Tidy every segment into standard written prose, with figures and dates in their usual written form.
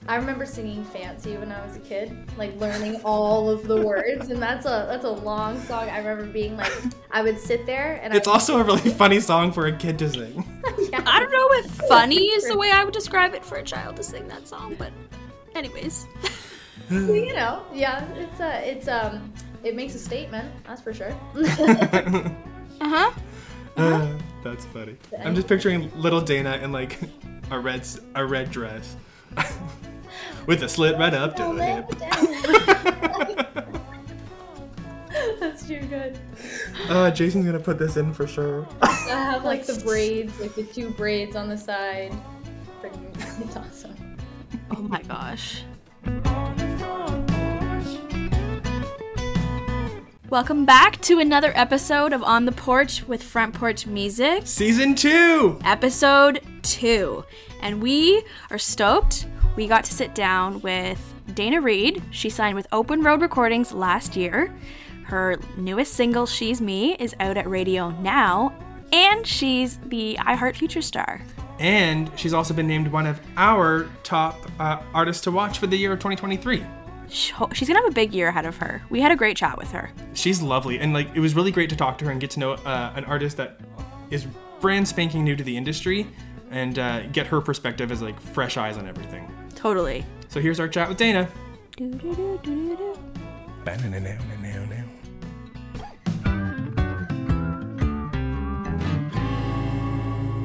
I remember singing Fancy when I was a kid, like learning all of the words, and that's a long song. I remember being like, I would sit there and it's also a really funny song for a kid to sing. Yeah. I don't know if funny is the way I would describe it for a child to sing that song, but anyways. You know, yeah, it makes a statement, that's for sure. Uh-huh. That's funny. I'm just picturing little Dayna in like a red dress with a slit right up to the hip. That's too good. Jason's gonna put this in for sure. I have like the braids, like the 2 braids on the side. It's awesome. Oh my gosh. Welcome back to another episode of On The Porch with Front Porch Music. Season 2! Episode 2. And we are stoked. We got to sit down with Dayna Reid. She signed with Open Road Recordings last year. Her newest single, She's Me, is out at radio now. And she's the iHeart Future Star. And she's also been named one of our top artists to watch for the year of 2023. She's gonna have a big year ahead of her. We had a great chat with her. She's lovely, and like it was really great to talk to her and get to know an artist that is brand spanking new to the industry, and get her perspective as like fresh eyes on everything. Totally. So here's our chat with Dayna.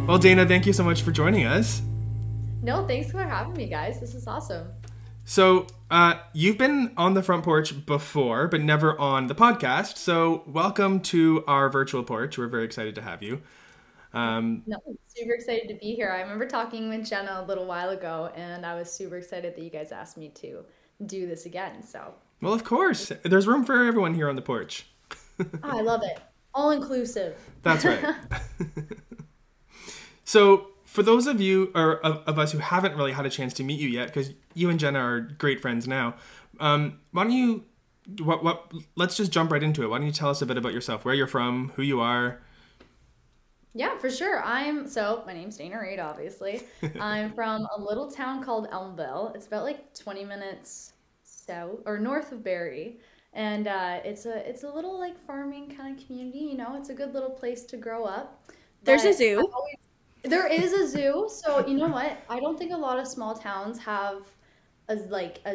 Well, Dayna, thank you so much for joining us. No, thanks for having me, guys. This is awesome. So, you've been on the front porch before, but never on the podcast. So, welcome to our virtual porch. We're very excited to have you. No, I'm super excited to be here. I remember talking with Jenna a little while ago, and I was super excited that you guys asked me to do this again. So, well, of course. There's room for everyone here on the porch. I love it. All inclusive. That's right. So, for those of you, or of us who haven't really had a chance to meet you yet, because you and Jenna are great friends now, why don't you, let's just jump right into it. Why don't you tell us a bit about yourself, where you're from, who you are? Yeah, for sure. My name's Dayna Reid, obviously. I'm from a little town called Elmville. It's about like 20 minutes south or north of Barrie. And it's a little like farming kind of community, you know, it's a good little place to grow up. There's a zoo. There is a zoo, so you know what? I don't think a lot of small towns have a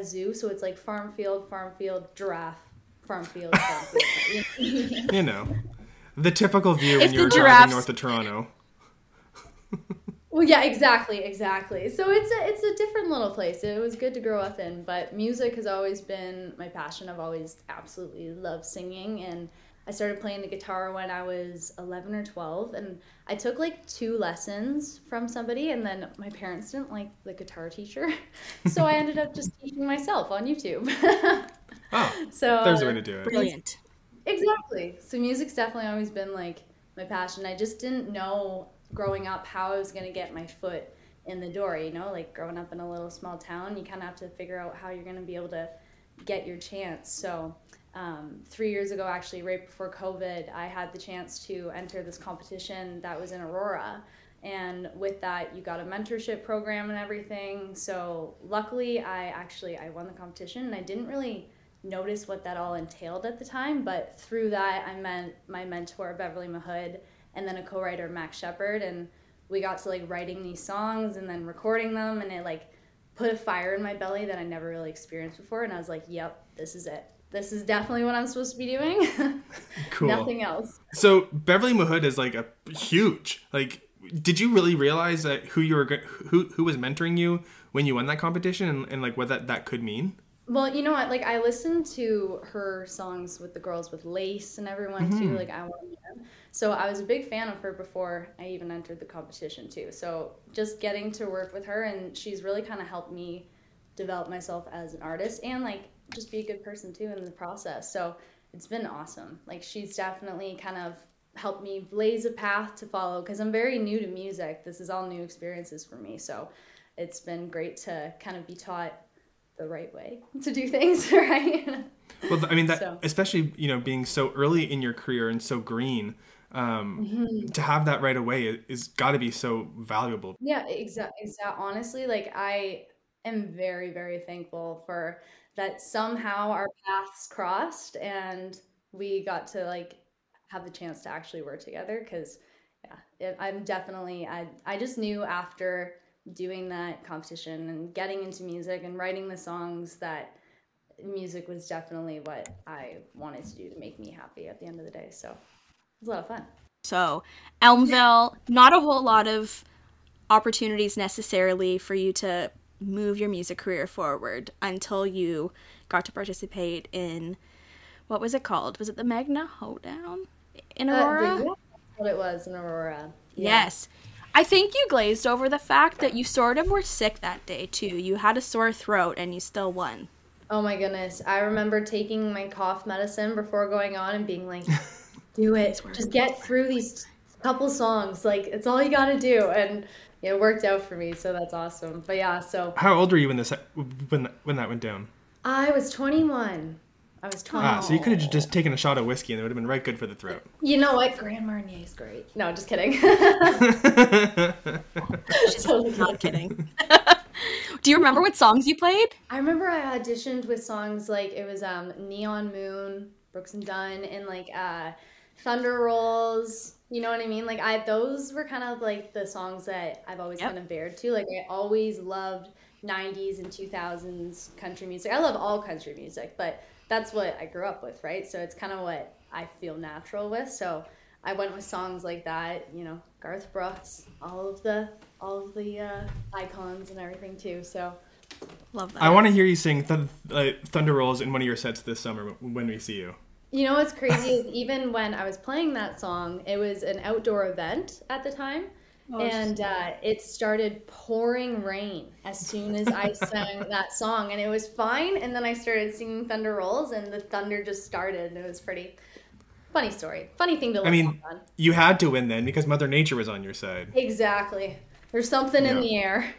zoo, so it's like farm field, giraffe, farm field. You know, the typical view If when you're the driving giraffes- north of Toronto. Well, yeah, exactly. So it's a different little place. It was good to grow up in, but music has always been my passion. I've always absolutely loved singing, and I started playing the guitar when I was 11 or 12, and I took like 2 lessons from somebody, and then my parents didn't like the guitar teacher, so I ended up just teaching myself on YouTube. Oh, so there's a way to do it. Brilliant. Exactly. So music's definitely always been like my passion. I just didn't know growing up how I was going to get my foot in the door, you know, like growing up in a little small town, you kind of have to figure out how you're going to be able to get your chance. So 3 years ago, actually, right before COVID, I had the chance to enter this competition that was in Aurora. And with that, you got a mentorship program and everything. So luckily, I won the competition, and I didn't really notice what that all entailed at the time. But through that, I met my mentor, Beverly Mahood, and then a co-writer, Max Shepard. And we got to like writing these songs and then recording them. And it like put a fire in my belly that I never really experienced before. And I was like, yep, this is it. This is definitely what I'm supposed to be doing. Cool. Nothing else. So Beverly Mahood is like a huge, like, did you really realize that who was mentoring you when you won that competition, and like what that could mean? Well, you know what? Like, I listened to her songs with the girls with Lace and everyone too. Like, I want them. So I was a big fan of her before I even entered the competition too. So just getting to work with her, and she's really kind of helped me develop myself as an artist and like just be a good person too in the process. So it's been awesome. Like, she's definitely kind of helped me blaze a path to follow, because I'm very new to music. This is all new experiences for me. So it's been great to kind of be taught the right way to do things, right? Well, I mean, that especially, you know, being so early in your career and so green, to have that right away is got to be so valuable. Yeah, exactly. Honestly, like am very, very thankful for that somehow our paths crossed and we got to like have the chance to actually work together because I'm definitely I just knew after doing that competition and getting into music and writing the songs that music was definitely what I wanted to do to make me happy at the end of the day. So it was a lot of fun. So Elmville, not a whole lot of opportunities necessarily for you to move your music career forward until you got to participate in, what was it called? Was it the Magna Hoedown in Aurora? That's what it was in Aurora. Yeah. Yes. I think you glazed over the fact that you sort of were sick that day too. You had a sore throat and you still won. Oh my goodness. I remember taking my cough medicine before going on and being like, do it. Just get through these couple songs. Like, it's all you got to do. And it worked out for me, so that's awesome. But yeah, so. How old were you when that went down? I was 21. So you could have just taken a shot of whiskey and it would have been right good for the throat. You know what? Grand Marnier is great. No, just kidding. She's totally not kidding. Do you remember what songs you played? I remember I auditioned with songs like it was Neon Moon, Brooks and Dunn, and like Thunder Rolls. You know what I mean? Like those were kind of like the songs that I've always kind of bared to. Like I always loved 90s and 2000s country music. I love all country music, but that's what I grew up with, right? So it's kind of what I feel natural with. So I went with songs like that, you know, Garth Brooks, all of the icons and everything too. So love that. I want to hear you sing Thunder Rolls in one of your sets this summer when we see you. You know what's crazy is even when I was playing that song, it was an outdoor event at the time. And it started pouring rain as soon as I sang that song, and it was fine. And then I started singing Thunder Rolls, and the thunder just started, and it was pretty funny story. Funny thing to look back on. You had to win then because Mother Nature was on your side. Exactly. There's something in the air.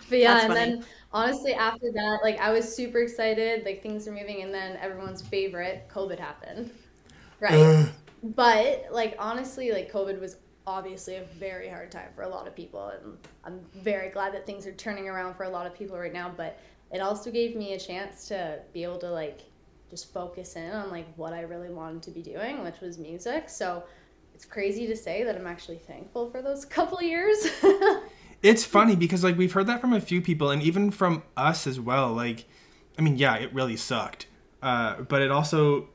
But yeah, and then honestly after that, like I was super excited, like things were moving, and then everyone's favorite, COVID happened. Right. But, like, honestly, like, COVID was obviously a very hard time for a lot of people. And I'm very glad that things are turning around for a lot of people right now. But it also gave me a chance to be able to, like, just focus in on, like, what I really wanted to be doing, which was music. So it's crazy to say that I'm actually thankful for those couple years. It's funny because, like, we've heard that from a few people and even from us as well. Like, I mean, yeah, it really sucked. But it also,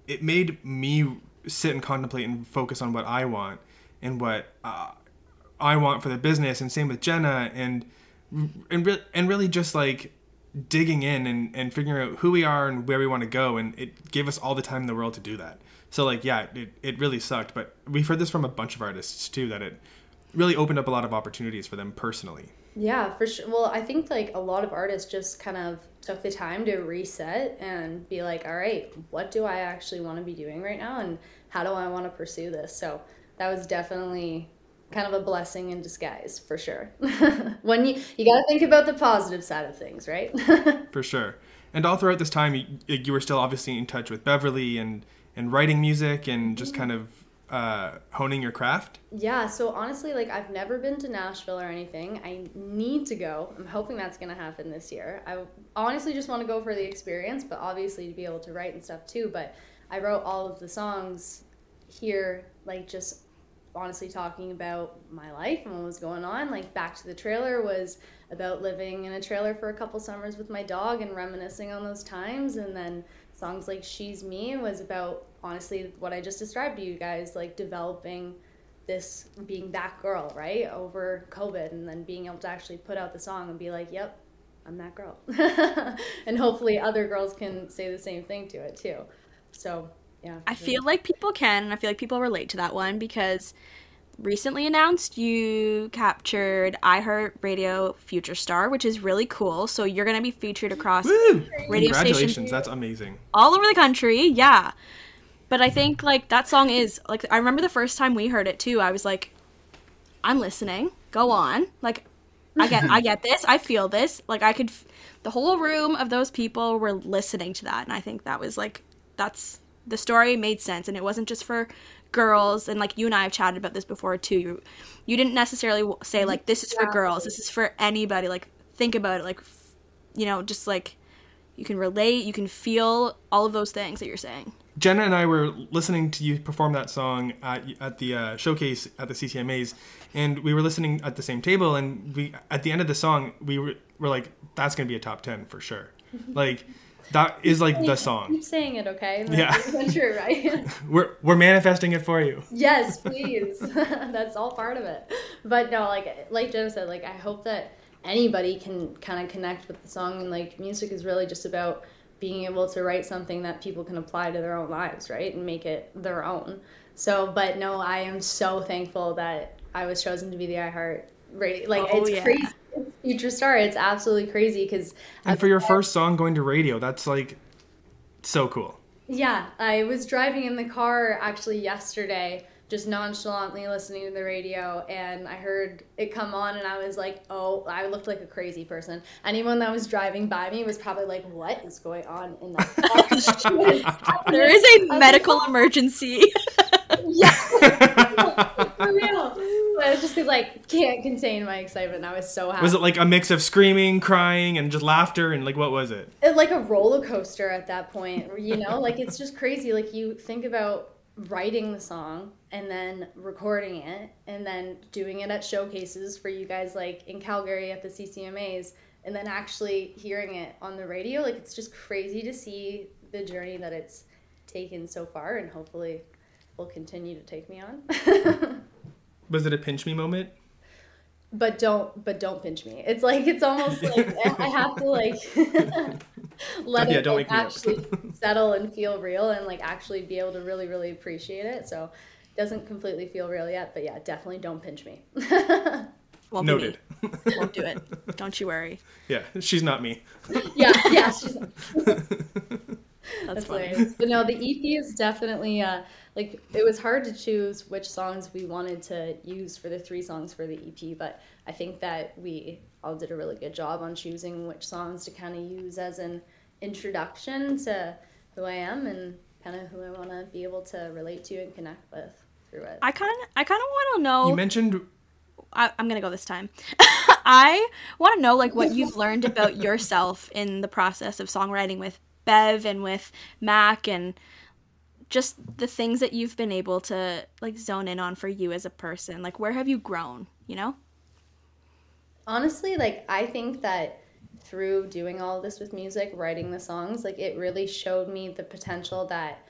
it made me sit and contemplate and focus on what I want and what I want for the business, and same with Jenna, and really just like digging in and figuring out who we are and where we want to go, and it gave us all the time in the world to do that. So like, yeah, it really sucked, but we've heard this from a bunch of artists too, that it really opened up a lot of opportunities for them personally. Yeah, for sure. Well, I think like a lot of artists just kind of took the time to reset and be like, all right, what do I actually want to be doing right now, and how do I want to pursue this? So that was definitely kind of a blessing in disguise, for sure. When you got to think about the positive side of things, right? For sure. And all throughout this time, you were still obviously in touch with Beverly and writing music and just kind of honing your craft? Yeah, so honestly, like I've never been to Nashville or anything. I need to go. I'm hoping that's going to happen this year. I honestly just want to go for the experience, but obviously to be able to write and stuff too. But I wrote all of the songs here, like just honestly talking about my life and what was going on. Like Back to the Trailer was about living in a trailer for a couple summers with my dog and reminiscing on those times. And then songs like She's Me was about honestly what I just described to you guys, like developing this, being that girl, right, over COVID, and then being able to actually put out the song and be like, yep, I'm that girl. And hopefully other girls can say the same thing to it too. So yeah, I feel like people can, and I feel like people relate to that one because recently announced you captured iHeart Radio Future Star, which is really cool. So you're going to be featured across radio stations. That's amazing. All over the country, yeah. But I think, like, that song is, like, I remember the first time we heard it, too. I was like, I'm listening. Go on. Like, I get this. I feel this. Like, I could, the whole room of those people were listening to that. And I think that was, like, that's, the story made sense. And it wasn't just for girls, and like you and I have chatted about this before too. You didn't necessarily say like this is for girls, this is for anybody. Like think about it, like just like you can relate, you can feel all of those things that you're saying. Jenna and I were listening to you perform that song at the showcase at the CCMAs, and we were listening at the same table, and we at the end of the song we were like, that's gonna be a top 10 for sure. Like that is like the song. Keep saying it, okay? That's true, right? We're manifesting it for you. Yes, please. That's all part of it. But no, like Jenna said, like I hope that anybody can kind of connect with the song, and like music is really just about being able to write something that people can apply to their own lives, right? And make it their own. So, but no, I am so thankful that I was chosen to be the iHeart radio. Like, it's crazy. It's future star. It's absolutely crazy because... And for your first song going to radio, that's like so cool. Yeah, I was driving in the car actually yesterday, just nonchalantly listening to the radio, and I heard it come on, and I was like, oh, I looked like a crazy person. Anyone that was driving by me was probably like, what is going on in that car? There is a medical emergency. Yeah. For real. But it's just because, like, can't contain my excitement. I was so happy. Was it like a mix of screaming, crying, and just laughter, and like, what was it? Like a roller coaster at that point, like it's just crazy. Like you think about writing the song and then recording it and then doing it at showcases for you guys, like in Calgary at the CCMAs, and then actually hearing it on the radio. Like it's just crazy to see the journey that it's taken so far, and hopefully will continue to take me on. Was it a pinch me moment? But don't pinch me. It's like, it's almost like I have to like let it like, actually settle and feel real, and like actually be able to really, really appreciate it. So it doesn't completely feel real yet, but yeah, definitely don't pinch me. Won't Noted. Won't do it. Don't you worry. Yeah, she's not me. Yeah, she's not. That's funny. Hilarious. But no, the EP is definitely like it was hard to choose which songs we wanted to use for the 3 songs for the EP, but I think that we all did a really good job on choosing which songs to kind of use as an introduction to who I am and kind of who I want to be able to relate to and connect with through it. I kind of want to know. You mentioned. I'm gonna go this time. I want to know like what you've learned about yourself in the process of songwriting with Bev and with Mac, and just the things that you've been able to like zone in on for you as a person. Like, where have you grown, Honestly, like I think that through doing all of this with music, writing the songs, like it really showed me the potential that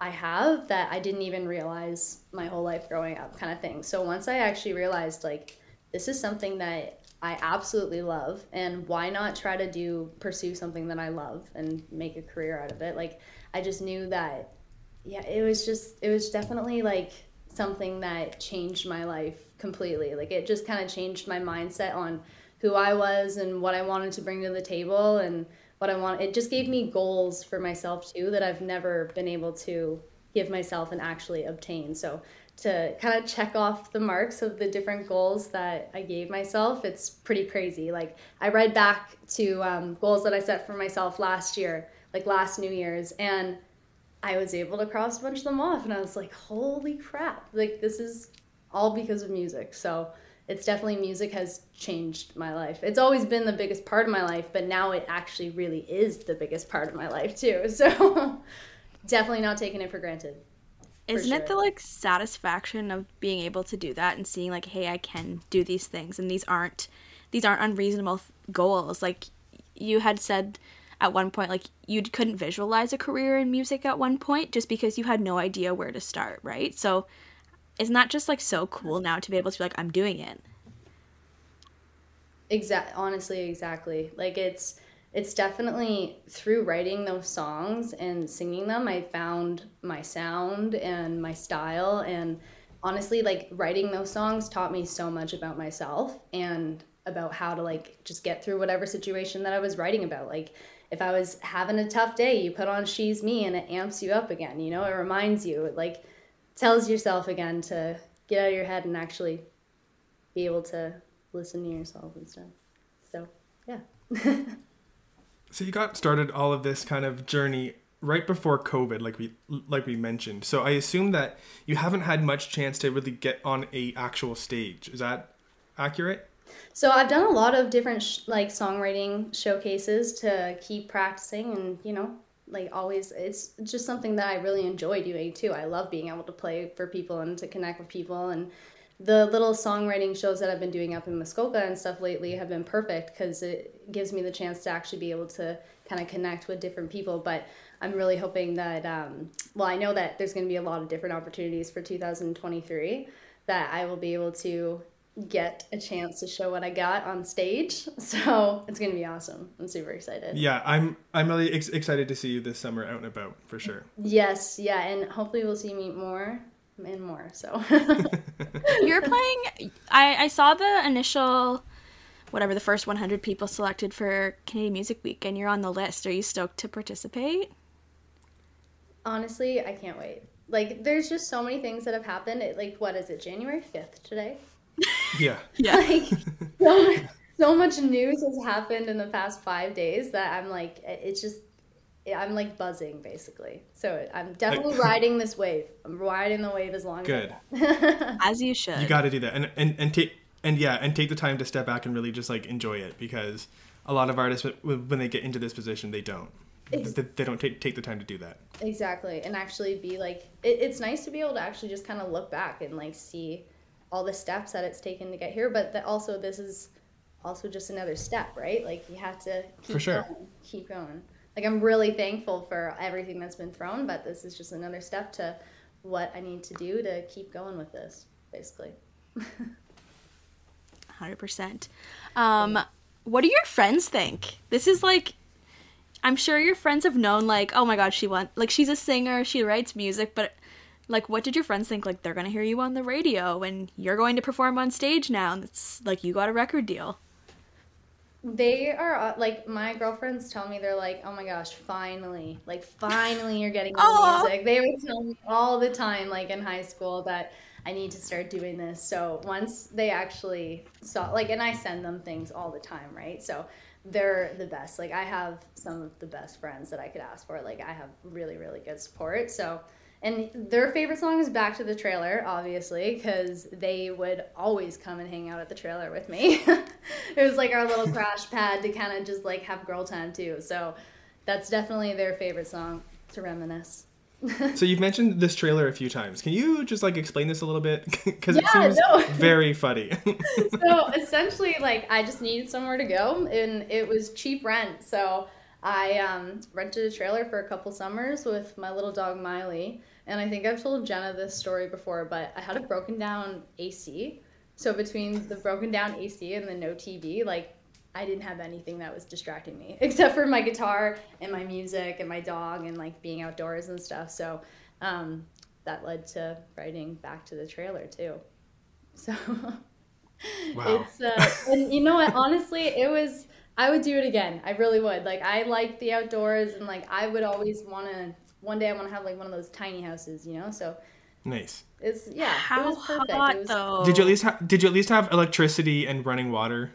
I have that I didn't even realize my whole life growing up, kind of thing. So once I actually realized like this is something that I absolutely love, and why not try to pursue something that I love and make a career out of it? Like I just knew that, yeah, it was definitely like something that changed my life completely. Like it just kind of changed my mindset on who I was and what I wanted to bring to the table and what I want. It just gave me goals for myself too that I've never been able to give myself and actually obtain. So to kind of check off the marks of the different goals that I gave myself, it's pretty crazy. Like I read back to goals that I set for myself last year, like last New Year's, and I was able to cross a bunch of them off, and I was like, holy crap, like this is all because of music. So it's definitely, music has changed my life. It's always been the biggest part of my life, but now it actually really is the biggest part of my life too. So definitely not taking it for granted. Isn't it the like satisfaction of being able to do that and seeing like, hey, I can do these things, and these aren't unreasonable goals. Like you had said at one point, like you couldn't visualize a career in music at one point just because you had no idea where to start, right? So isn't that just like so cool now to be able to be like, I'm doing it? Honestly, exactly. Like it's definitely through writing those songs and singing them, I found my sound and my style. And honestly, like writing those songs taught me so much about myself and about how to like just get through whatever situation that I was writing about. Like if I was having a tough day, you put on She's Me and it amps you up again, it reminds you, it like tells yourself again to get out of your head and actually be able to listen to yourself and stuff. So, yeah. So you got started all of this kind of journey right before COVID, like we mentioned. So I assume that you haven't had much chance to really get on a actual stage. Is that accurate? So I've done a lot of different songwriting showcases to keep practicing, and like always, it's just something that I really enjoy doing too. I love being able to play for people and to connect with people, and the little songwriting shows that I've been doing up in Muskoka and stuff lately have been perfect because it gives me the chance to actually be able to kind of connect with different people. But I'm really hoping that, I know that there's going to be a lot of different opportunities for 2023, that I will be able to get a chance to show what I got on stage. So it's going to be awesome. I'm super excited. Yeah, I'm really excited to see you this summer out and about, for sure. Yes, yeah, and hopefully we'll see me more and more, so. You're playing, I saw the initial, whatever, the first 100 people selected for Canadian Music Week, and you're on the list. Are you stoked to participate? Honestly, I can't wait. Like, there's just so many things that have happened. What is it, January 5th today? Yeah. Like, so much news has happened in the past 5 days that I'm like, I'm like buzzing basically. So I'm definitely riding this wave. I'm riding the wave as long Good. as I can. As you should. You got to do that, and take the time to step back and really just like enjoy it, because a lot of artists, when they get into this position, they don't. They don't take the time to do that. Exactly, and actually be like, it's nice to be able to actually just kind of look back and like see all the steps that it's taken to get here, but that also, this is also just another step, right? Like, you have to keep going. Like, I'm really thankful for everything that's been thrown, but this is just another step to what I need to do to keep going with this, basically. 100%. What do your friends think? This is like, I'm sure your friends have known, like, oh my god, she's a singer, she writes music, but like, what did your friends think? Like, they're gonna hear you on the radio and you're going to perform on stage now, and it's like, you got a record deal. They are, like, my girlfriends tell me, they're like, oh my gosh, finally you're getting into music. They would tell me all the time, like, in high school, that I need to start doing this. So once they actually saw, like, and I send them things all the time, right? So they're the best. Like, I have some of the best friends that I could ask for. Like, I have really, really good support. So, and their favorite song is Back to the Trailer, obviously, because they would always come and hang out at the trailer with me. It was like our little crash pad to kind of just like have girl time too. So that's definitely their favorite song to reminisce. So you've mentioned this trailer a few times. Can you just like explain this a little bit? Because it seems very funny. So essentially, like, I just needed somewhere to go, and it was cheap rent. So I rented a trailer for a couple summers with my little dog Miley. And I think I've told Jenna this story before, but I had a broken down AC. So between the broken down AC and the no TV, like, I didn't have anything that was distracting me except for my guitar and my music and my dog and like being outdoors and stuff. So that led to writing Back to the Trailer too. So wow. It's and you know what, honestly, I would do it again. I really would. Like, I like the outdoors, and like, I would always one day I want to have like one of those tiny houses, so nice. It's it How was perfect. hot, though. Did you at least have electricity and running water?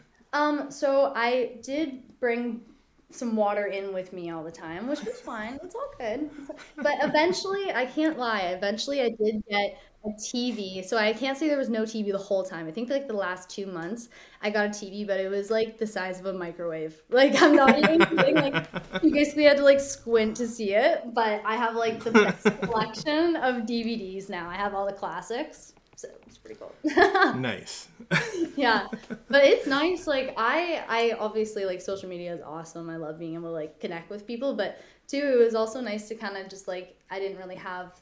So I did bring some water in with me all the time, which was fine. It's all good. But eventually, I can't lie, I did get a TV. So I can't say there was no TV the whole time. I think like the last 2 months I got a TV, but it was like the size of a microwave. Like, I'm not even kidding. Like, you basically had to like squint to see it. But I have like the best collection of DVDs now. I have all the classics. So it's pretty cool. Nice. Yeah, but it's nice. Like, I obviously, like, social media is awesome. I love being able to like connect with people, but too, it was also nice to kind of just like, I didn't really have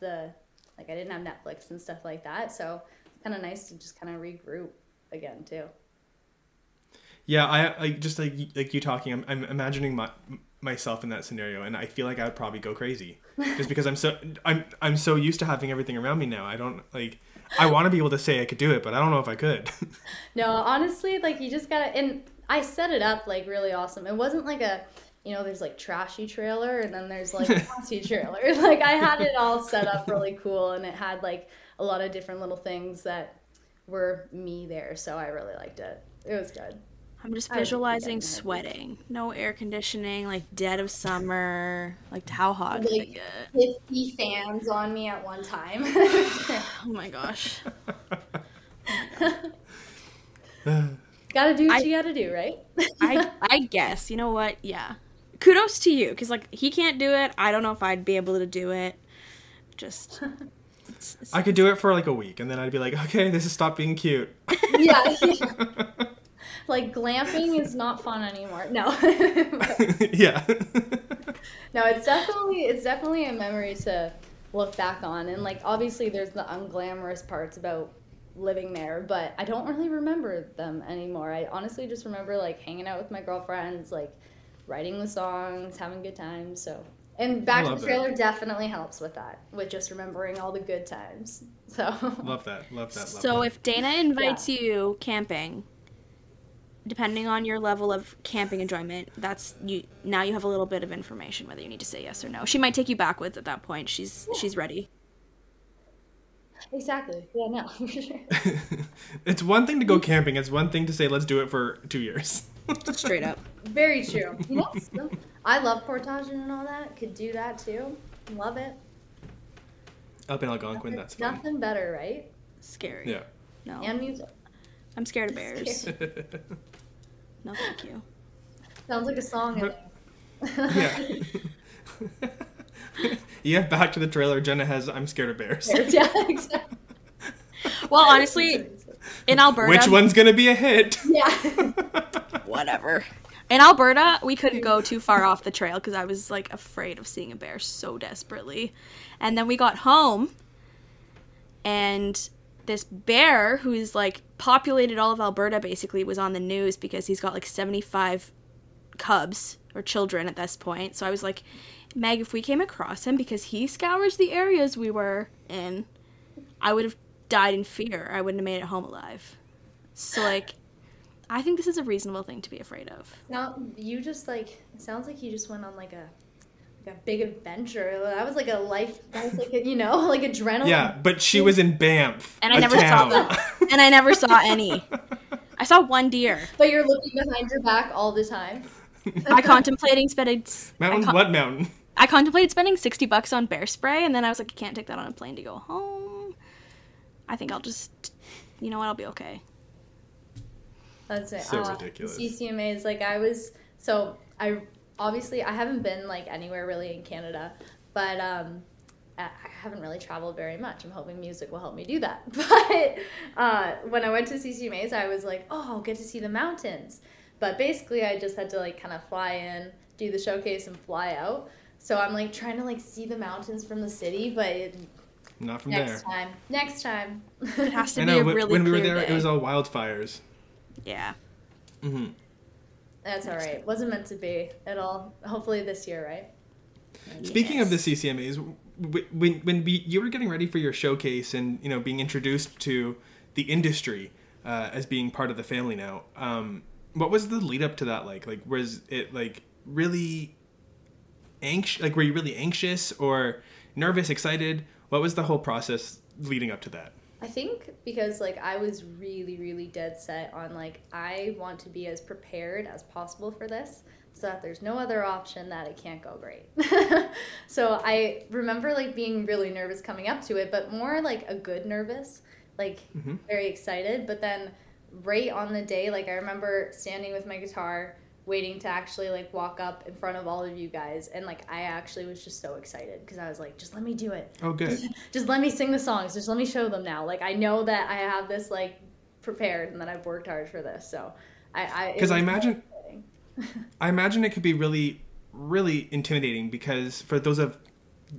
I didn't have Netflix and stuff like that, so it's kind of nice to just kind of regroup again too. Yeah, I just like you talking, I'm imagining myself in that scenario, and I feel like I would probably go crazy just because I'm so used to having everything around me now. I don't like. I want to be able to say I could do it, but I don't know if I could. No, honestly, like, you just gotta, and I set it up like really awesome. It wasn't like there's like trashy trailer and then there's like classy trailer. Like, I had it all set up really cool, and it had like a lot of different little things that were me there. So I really liked it. It was good. I'm just I would be visualizing getting it. sweating. No air conditioning, like dead of summer. Like how hot did it Like get? 50 fans on me at one time. Oh my gosh. Gotta do what you gotta do, right? I guess. You know what? Yeah. Kudos to you, because like he can't do it. I don't know if I'd be able to do it. Just I could do it for like a week, and then I'd be like, okay, this has stopped being cute. Yeah. Like glamping is not fun anymore. No. Yeah. No, it's definitely a memory to look back on, and like obviously there's the unglamorous parts about living there, but I don't really remember them anymore. I honestly just remember like hanging out with my girlfriends, like writing the songs, having good times. So, and Back to the Trailer definitely helps with that, with just remembering all the good times. So Love that. so if Dayna invites you camping, depending on your level of camping enjoyment, that's you. Now you have a little bit of information whether you need to say yes or no. She might take you backwards at that point. She's ready. exactly. Yeah, no, for sure. It's one thing to go camping. It's one thing to say, let's do it for 2 years. Straight up. Very true. You know, so, I love portaging and all that. Could do that too. Love it. Up in Algonquin, that's fun. Nothing better, right? Scary. Yeah. No. And music. I'm scared of bears. No, thank you. Sounds like a song. In Yeah. You have Back to the Trailer. Jenna has I'm Scared of Bears. Yeah, exactly. Well, honestly, in Alberta... Which one's going to be a hit? Yeah. Whatever. In Alberta, we couldn't go too far off the trail because I was, like, afraid of seeing a bear so desperately. And then we got home, and this bear, who's, like, populated all of Alberta, basically, was on the news because he's got, like, 75 cubs, or children at this point. So I was like, Meg, if we came across him, because he scours the areas we were in, I would have died in fear. I wouldn't have made it home alive. So, like... I think this is a reasonable thing to be afraid of. Now, you just, like, it sounds like you just went on, like a big adventure. That was, like, a life, that was, like, a, you know, like, adrenaline. Yeah, but she was in Banff, and I never saw them. And I never saw any. I saw one deer. But you're looking behind your back all the time. I contemplating spending... What mountain? I contemplated spending $60 on bear spray, and then I was like, I can't take that on a plane to go home. I think I'll just... You know what? I'll be okay. That's it. So ridiculous. CCMA is like I haven't been like anywhere really in Canada, but I haven't really traveled very much. I'm hoping music will help me do that. But when I went to CCMAs, I was like, oh, I'll get to see the mountains. But basically, I just had to like kind of fly in, do the showcase, and fly out. So I'm like trying to like see the mountains from the city, but not from next there. Next time. It has to be a really when we were clear there, day. it was all wildfires. Yeah. Mm-hmm. That's all right. Wasn't meant to be at all. Hopefully this year, right? Speaking of the CCMAs, when you were getting ready for your showcase and being introduced to the industry as being part of the family now, what was the lead up to that like? Like, was it like really anxious? Like, were you really anxious or nervous, excited? What was the whole process leading up to that? I think because like I was really, really dead set on like I want to be as prepared as possible for this so that there's no other option that it can't go great. So I remember like being really nervous coming up to it, but more like a good nervous, like very excited. But then right on the day, like I remember standing with my guitar waiting to actually like walk up in front of all of you guys, and like I actually was just so excited because I was like, just let me do it. Oh, good. Just let me sing the songs. Just let me show them now. Like I know that I have this like prepared and that I've worked hard for this. So I imagine it could be really, really intimidating because for those of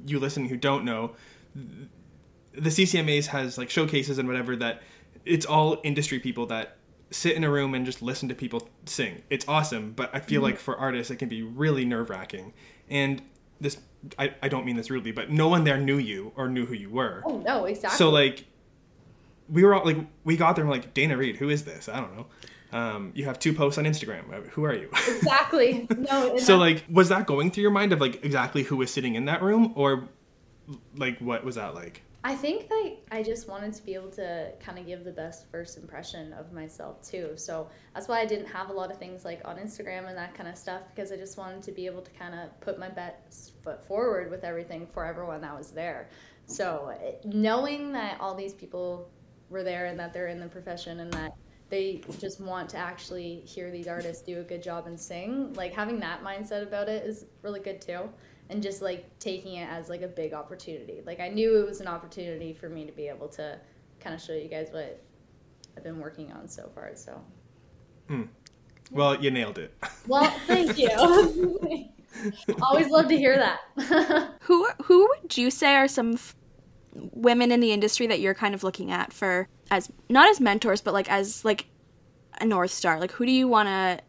you listening who don't know, the CCMAs has like showcases and whatever that it's all industry people that sit in a room and just listen to people sing. It's awesome, but I feel like for artists it can be really nerve-wracking. And this, I don't mean this rudely, but no one there knew you or knew who you were. Oh no, exactly. So like, we were all like, we got there and we're like, Dayna Reid, who is this? I don't know. You have 2 posts on Instagram. Who are you? Exactly. No. So like, was that going through your mind of like exactly who was sitting in that room, or like what was that like? I think that I just wanted to be able to kind of give the best first impression of myself too. So that's why I didn't have a lot of things like on Instagram and that kind of stuff, because I just wanted to be able to kind of put my best foot forward with everything for everyone that was there. So knowing that all these people were there and that they're in the profession and that they just want to actually hear these artists do a good job and sing, like having that mindset about it is really good too. And just like taking it as like a big opportunity. Like I knew it was an opportunity for me to be able to kind of show you guys what I've been working on so far. So. Well, you nailed it. Well, thank you. Always love to hear that. Who would you say are some women in the industry that you're kind of looking at for as not as mentors, but like as like a North Star? Like who do you want to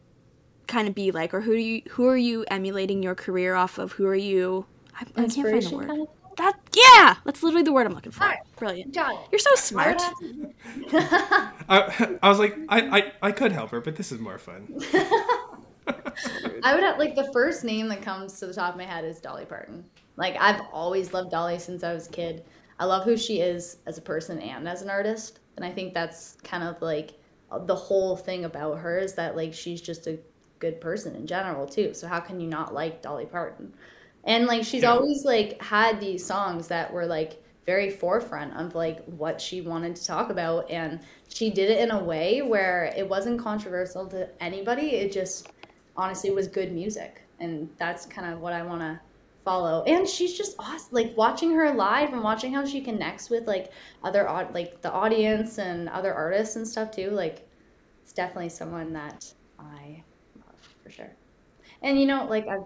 kind of be like, or who are you emulating your career off of? Who are you? I can't find the word. Kind of? That's literally the word I'm looking for. All right. Brilliant. Got it. You're so smart. I was like, I could help her, but this is more fun. I would have, like, the first name that comes to the top of my head is Dolly Parton. Like, I've always loved Dolly since I was a kid. I love who she is as a person and as an artist. And I think that's kind of like the whole thing about her is that like she's just a good person in general too. So how can you not like Dolly Parton? And like she's always like had these songs that were like very forefront of like what she wanted to talk about, and she did it in a way where it wasn't controversial to anybody. It just honestly was good music, and that's kind of what I want to follow. And she's just awesome. Like watching her live and watching how she connects with like other like the audience and other artists and stuff too. Like it's definitely someone that I for sure. And you know, like I've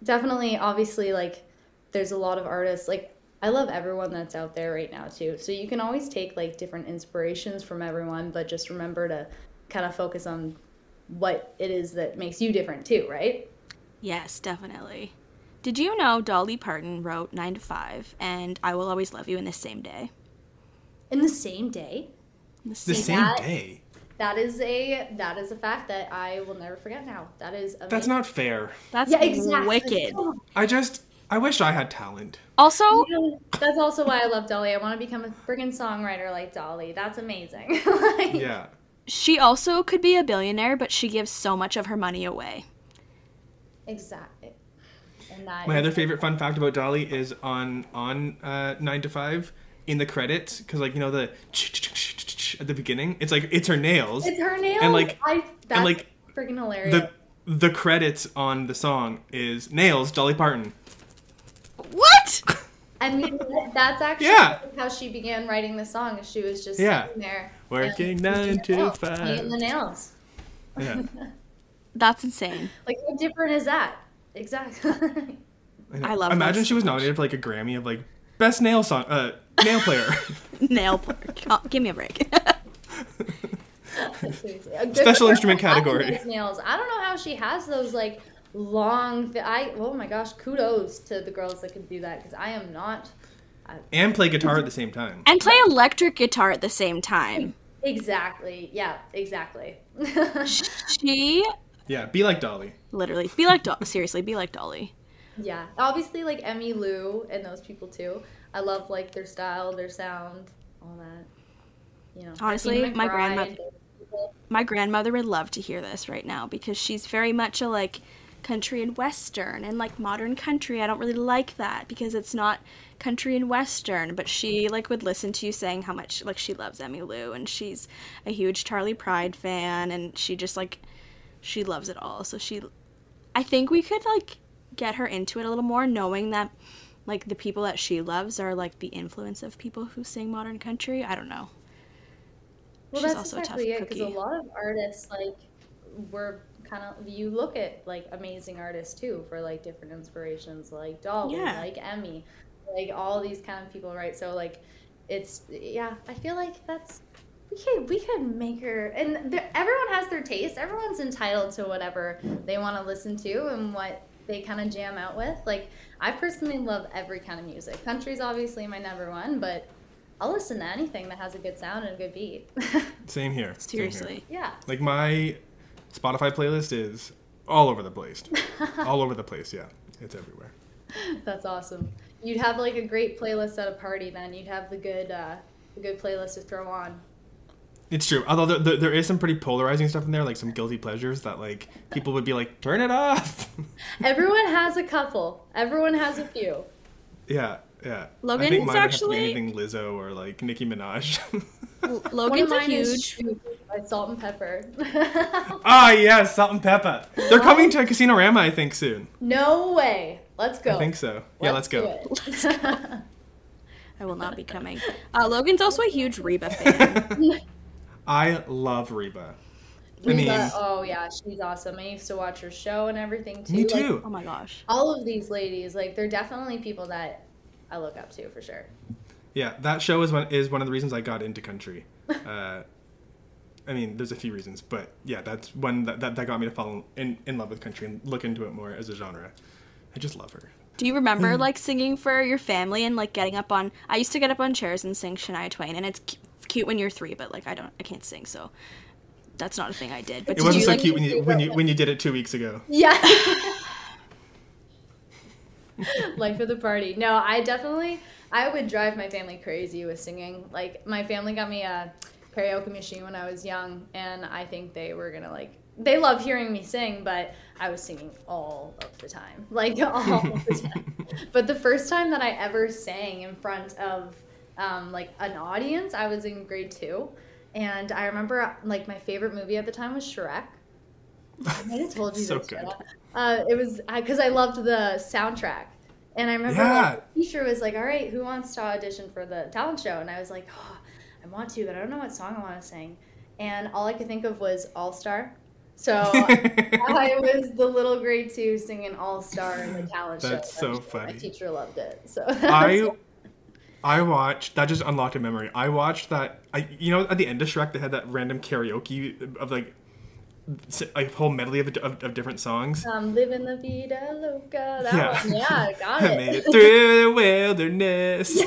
definitely obviously like there's a lot of artists, like I love everyone that's out there right now too, so you can always take like different inspirations from everyone, but just remember to kind of focus on what it is that makes you different too, right? Yes, definitely. Did you know Dolly Parton wrote 9 to 5 and I Will Always Love You in the same day? In the same day? The same day? That is a fact that I will never forget now. That is amazing. That's not fair. That's exactly. wicked. I wish I had talent. Also, that's also why I love Dolly. I want to become a friggin' songwriter like Dolly. That's amazing. Yeah. She also could be a billionaire, but she gives so much of her money away. Exactly. And that My other favorite fun fact about Dolly is on 9 to 5 in the credits, because like you know the at the beginning, it's like it's her nails. It's her nails. And like that's freaking hilarious. The credits on the song is nails Dolly Parton. What? I mean, that's actually how she began writing the song. She was just sitting there working 9 to 5, painting the nails. Yeah. That's insane. Like, how different is that? Exactly. I love. Imagine she was nominated for like a Grammy of like best nail song, nail player. Nail player. Oh, give me a break. Special instrument category. Nails. I don't know how she has those like long. Oh my gosh! Kudos to the girls that can do that, because I am not. And play guitar at the same time. And play electric guitar at the same time. Exactly. Yeah. Exactly. She. Yeah. Be like Dolly. Literally, be like Dolly. Seriously, be like Dolly. Yeah. Obviously, like Emmy Lou and those people too. I love like their style, their sound, all that. You know. Honestly, my grandmother would love to hear this right now, because she's very much a like country and western and like modern country. I don't really like that because it's not country and western, but she like would listen to you saying how much like she loves Emmy Lou, and she's a huge Charlie Pride fan, and she just like she loves it all. So I think we could like get her into it a little more, knowing that like the people that she loves are like the influence of people who sing modern country. I don't know. Well, She's that's also exactly a tough it, because a cookie. lot of artists, like, you look at, like, amazing artists, too, for, like, different inspirations, like Dolly, like Emmy, like, all these kind of people, right? So, like, I feel like we could make her, and everyone has their taste. Everyone's entitled to whatever they want to listen to and what they kind of jam out with. Like, I personally love every kind of music. Country's obviously my number one, but I'll listen to anything that has a good sound and a good beat. Same here. Seriously. Yeah. Like my Spotify playlist is all over the place. All over the place, yeah. It's everywhere. That's awesome. You'd have like a great playlist at a party then. You'd have the good playlist to throw on. It's true. Although there is some pretty polarizing stuff in there, like some guilty pleasures that like people would be like, turn it off. Everyone has a couple. Everyone has a few. Yeah. Logan, I think it's mine actually would have to be anything Lizzo or like Nicki Minaj. Logan's a One of mine is huge. Shoot by Salt and Pepper. Ah, yes, Salt and Pepper. They're coming to Casino-rama, I think, soon. No way. Let's go. I think so. Yeah, let's go. do it. I will not be coming. Logan's also a huge Reba fan. I love Reba. Oh yeah, she's awesome. I used to watch her show and everything too. Me Like, too. Oh my gosh. all of these ladies, like they're definitely people that I look up to for sure. Yeah, that show is one of the reasons I got into country. I mean, there's a few reasons, but yeah, that's one that got me to fall in love with country and look into it more as a genre. I just love her. Do you remember like singing for your family and like getting up on? I used to get up on chairs and sing Shania Twain, and it's cute when you're 3, but like I can't sing, so that's not a thing I did. But It wasn't so like, cute when you did it 2 weeks ago. Yeah. Life of the party. No, I would drive my family crazy with singing. Like my family got me a karaoke machine when I was young, and I think they were gonna like. They love hearing me sing, but I was singing all of the time, like all of the time. But the first time that I ever sang in front of like an audience, I was in grade 2, and I remember like my favorite movie at the time was Shrek. I might have told you So this. good. It was because I loved the soundtrack, and I remember like, the teacher was like, "All right, who wants to audition for the talent show?" And I was like, "Oh, I want to, but I don't know what song I want to sing." And all I could think of was All Star. So I was the little grade 2 singing All Star in the talent show. That's so funny. My teacher loved it. So I watched that. Just unlocked a memory. I watched that. At the end of Shrek, they had that random karaoke of like a whole medley of different songs. Living la vida loca. That one. Yeah, I got I it. made it through the wilderness.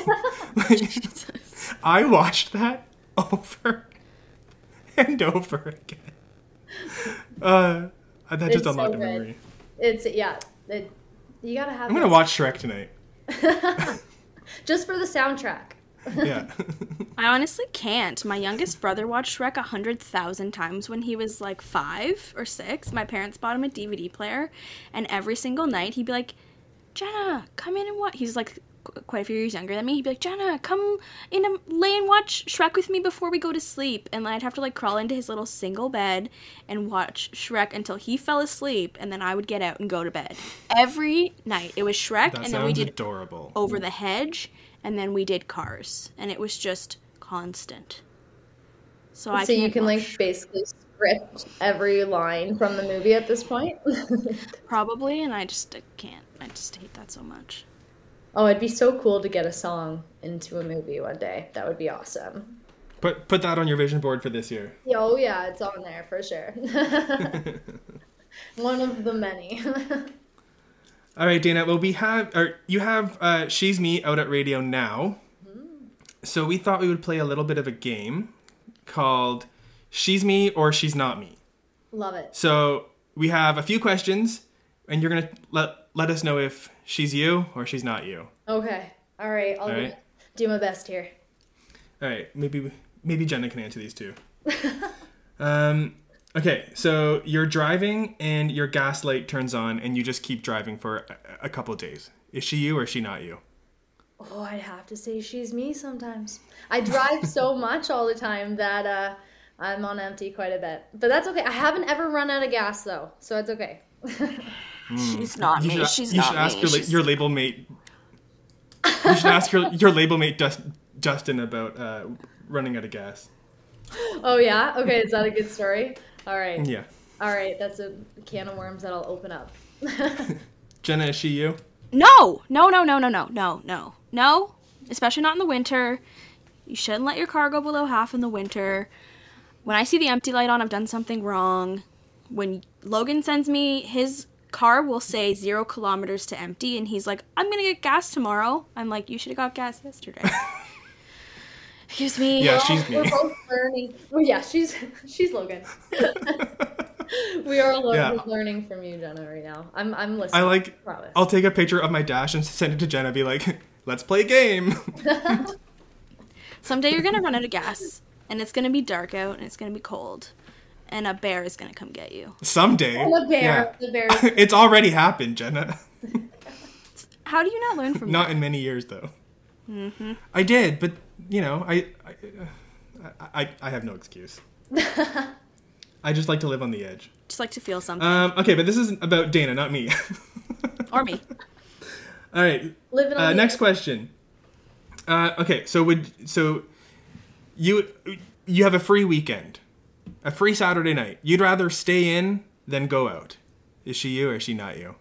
I watched that over and over again. That It's just so unlocked a good. memory. You gotta have. I'm gonna watch Shrek tonight. Just for the soundtrack. Yeah. I honestly can't. My youngest brother watched Shrek 100,000 times when he was like 5 or 6. My parents bought him a DVD player, and every single night he'd be like, "Jenna, come in and watch." He's like quite a few years younger than me. He'd be like, "Jenna, come in and lay and watch Shrek with me before we go to sleep." And then I'd have to like crawl into his little single bed and watch Shrek until he fell asleep, and then I would get out and go to bed. Every night it was Shrek, That and then we sounds did adorable. Over the Hedge, and then we did Cars, and it was just constant. So So you can like basically script every line from the movie at this point. probably, and I can't. I just hate that so much. Oh, it'd be so cool to get a song into a movie one day. That would be awesome. Put that on your vision board for this year. Oh yeah, it's on there for sure. One of the many. All right, Dayna. Well, you have She's Me out at radio now. So we thought we would play a little bit of a game called She's Me or She's Not Me. Love it. So we have a few questions, and you're gonna let us know if she's you or she's not you. Okay. All right. I'll do my best here. All right. Maybe Jenna can answer these too. Okay. So you're driving and your gas light turns on, and you just keep driving for a couple of days. Is she you or is she not you? Oh, I'd have to say she's me sometimes. I drive so much all the time that I'm on empty quite a bit. But that's okay. I haven't ever run out of gas though, so it's okay. She's not me. She's not me. You should ask your label mate. You should ask your label mate Justin about running out of gas. Oh yeah? Okay, is that a good story? All right. Yeah. All right, that's a can of worms that I'll open up. Jenna, is she you? No. Especially not in the winter. You shouldn't let your car go below half in the winter. When I see the empty light on, I've done something wrong. When Logan sends me, his car will say 0 kilometers to empty, and he's like, "I'm gonna get gas tomorrow." I'm like, "You should have got gas yesterday." Excuse me. Yeah, she's me. We're both learning. Oh yeah, she's Logan. We are Yeah. learning from you, Jenna, right now. I'm listening. I'll take a picture of my dash and send it to Jenna. Be like, let's play a game. Someday you're gonna run out of gas, and it's gonna be dark out, and it's gonna be cold, and a bear is gonna come get you. Someday. Oh, the bear. Yeah. The bear. It's already happened, Jenna. How do you not learn from Not that? in many years, though. Mm-hmm. I did, but you know, I have no excuse. I just like to live on the edge. Just like to feel something. Okay, but this is about Dayna, not me. Or me. All right. Living on the Next question. Okay, so you have a free weekend, a free Saturday night. You'd rather stay in than go out. Is she you or is she not you?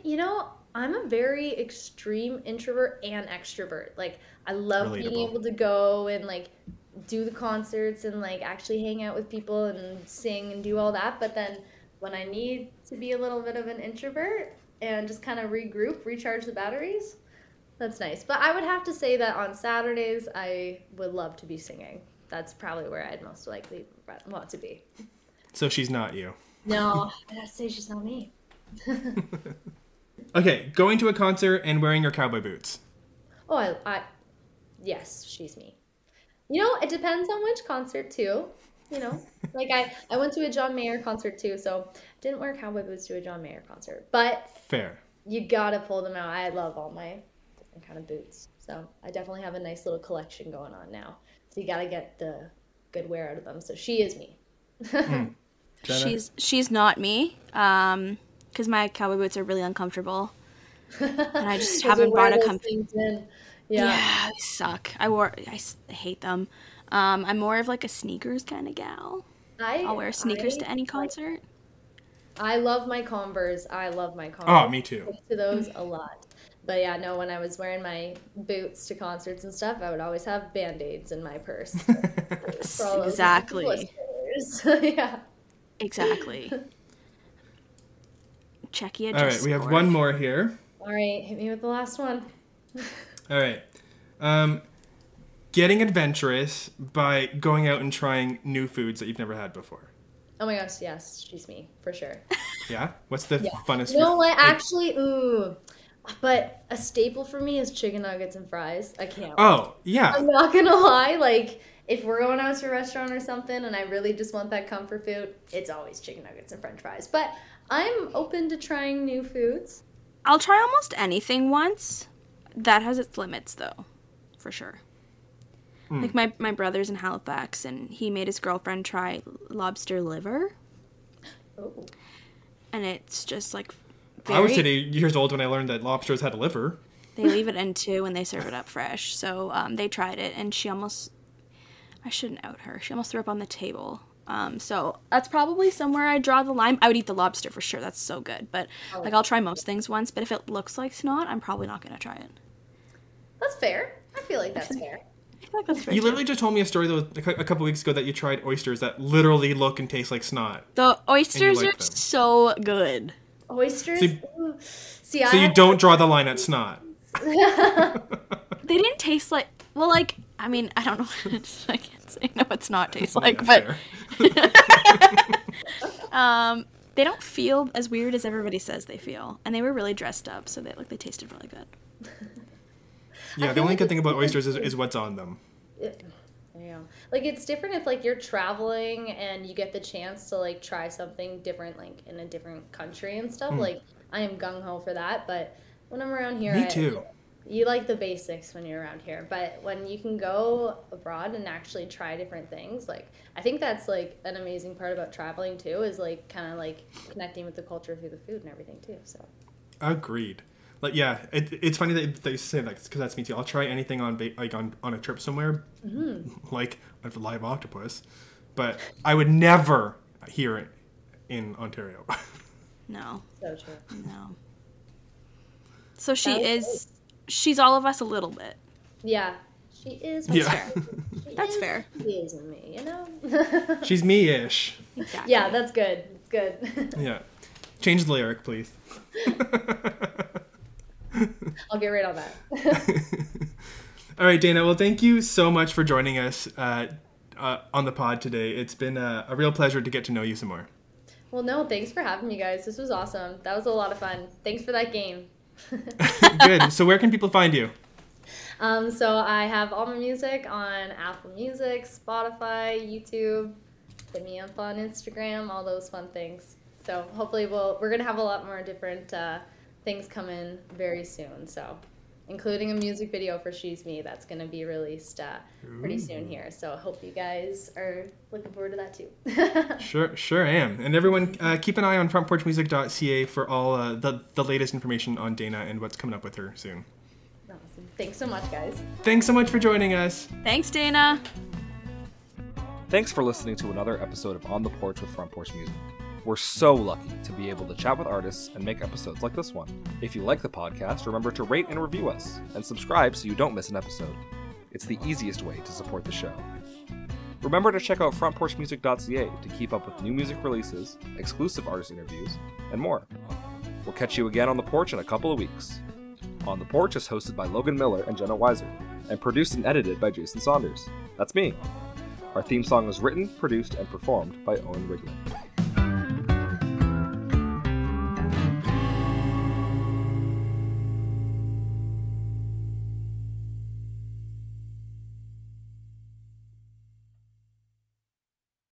You know, I'm a very extreme introvert and extrovert. Like, I love being Relatable. able to go and, like, do the concerts and, like, actually hang out with people and sing and do all that. But then when I need to be a little bit of an introvert and just kind of regroup, recharge the batteries, that's nice. But I would have to say that on Saturdays, I would love to be singing. That's probably where I'd most likely want to be. So she's not you. No, I'd have to say she's not me. Okay, going to a concert and wearing your cowboy boots. Oh, yes, she's me. You know, it depends on which concert too. You know, like I went to a John Mayer concert too, so didn't wear cowboy boots to a John Mayer concert. But Fair. you gotta pull them out. I love all my different kind of boots, so I definitely have a nice little collection going on now. So you gotta get the good wear out of them. So she is me. Jenna? She's not me. Because my cowboy boots are really uncomfortable, and I just haven't bought a comfy. Yeah, they suck. I hate them. I'm more of like a sneakers kind of gal. I'll wear sneakers to any concert. I love my Converse. Oh, me too. Stick to those a lot. But yeah, no, when I was wearing my boots to concerts and stuff, I would always have Band-Aids in my purse. For all those Exactly. listeners. Yeah. Exactly. Czechia. All right, we have one more here. All right, hit me with the last one. All right. Getting adventurous by going out and trying new foods that you've never had before. Oh my gosh, yes, she's me, for sure. Yeah? What's the funnest No, food? what, actually, but a staple for me is chicken nuggets and fries. I can't. Oh, yeah. I'm not gonna lie, like, if we're going out to a restaurant or something and I really just want that comfort food, it's always chicken nuggets and french fries. But I'm open to trying new foods. I'll try almost anything once. That has its limits, though, for sure. Like, my brother's in Halifax, and he made his girlfriend try lobster liver. Oh. And it's just, like, I was 8 years old when I learned that lobsters had a liver. They leave it in, too, and they serve it up fresh. So they tried it, and she almost... I shouldn't out her. She almost threw up on the table. So that's probably somewhere I draw the line. I would eat the lobster for sure. That's so good. But, like, I'll try most things once. But if it looks like snot, I'm probably not going to try it. That's fair. I feel like that's fair. I feel like that's fair, You too. literally just told me a story though a couple weeks ago that you tried oysters that literally look and taste like snot. The oysters like are them. so good. Oysters? So Ooh. See, So you don't draw the line at snot. They didn't taste like... Well, like, I mean, I don't know. I can't say no, it's not taste like, Yeah, but... fair. They don't feel as weird as everybody says they feel. And they were really dressed up, so they tasted really good. Yeah, the only good thing about oysters is what's on them. Yeah. Like, it's different if, like, you're traveling and you get the chance to, like, try something different, like, in a different country and stuff. Like, I am gung-ho for that, but when I'm around here... Me too. You like the basics when you're around here, but when you can go abroad and actually try different things, like, I think that's, like, an amazing part about traveling, too, is, like, kind of, like, connecting with the culture through the food and everything, too, so. Agreed. Like, yeah, it's funny that you say that because that's me too. I'll try anything on a trip somewhere, like a live octopus, but I would never hear it in Ontario. No. So true. No. So That she's all of us a little bit. Yeah. She is. Yeah. That's fair. She is in me, you know? She's me-ish. Exactly. Yeah, that's good. It's good. Yeah. Change the lyric, please. I'll get right on that. All right, Dayna. Well, thank you so much for joining us on on the pod today. It's been a real pleasure to get to know you some more. Well, no, thanks for having me, guys. This was awesome. That was a lot of fun. Thanks for that game. Good. So where can people find you? So I have all my music on Apple Music, Spotify, YouTube. Hit me up on Instagram, all those fun things. So hopefully we're going to have a lot more different things coming very soon. So including a music video for She's Me that's going to be released pretty soon here. So I hope you guys are looking forward to that too. Sure am. And everyone, keep an eye on frontporchmusic.ca for all the latest information on Dayna and what's coming up with her soon. Awesome. Thanks so much, guys. Thanks so much for joining us. Thanks, Dayna. Thanks for listening to another episode of On The Porch with Front Porch Music. We're so lucky to be able to chat with artists and make episodes like this one. If you like the podcast, remember to rate and review us, and subscribe so you don't miss an episode. It's the easiest way to support the show. Remember to check out frontporchmusic.ca to keep up with new music releases, exclusive artist interviews, and more. We'll catch you again on The Porch in a couple of weeks. On The Porch is hosted by Logan Miller and Jenna Weiser, and produced and edited by Jason Saunders. That's me. Our theme song was written, produced, and performed by Owen Wrigley.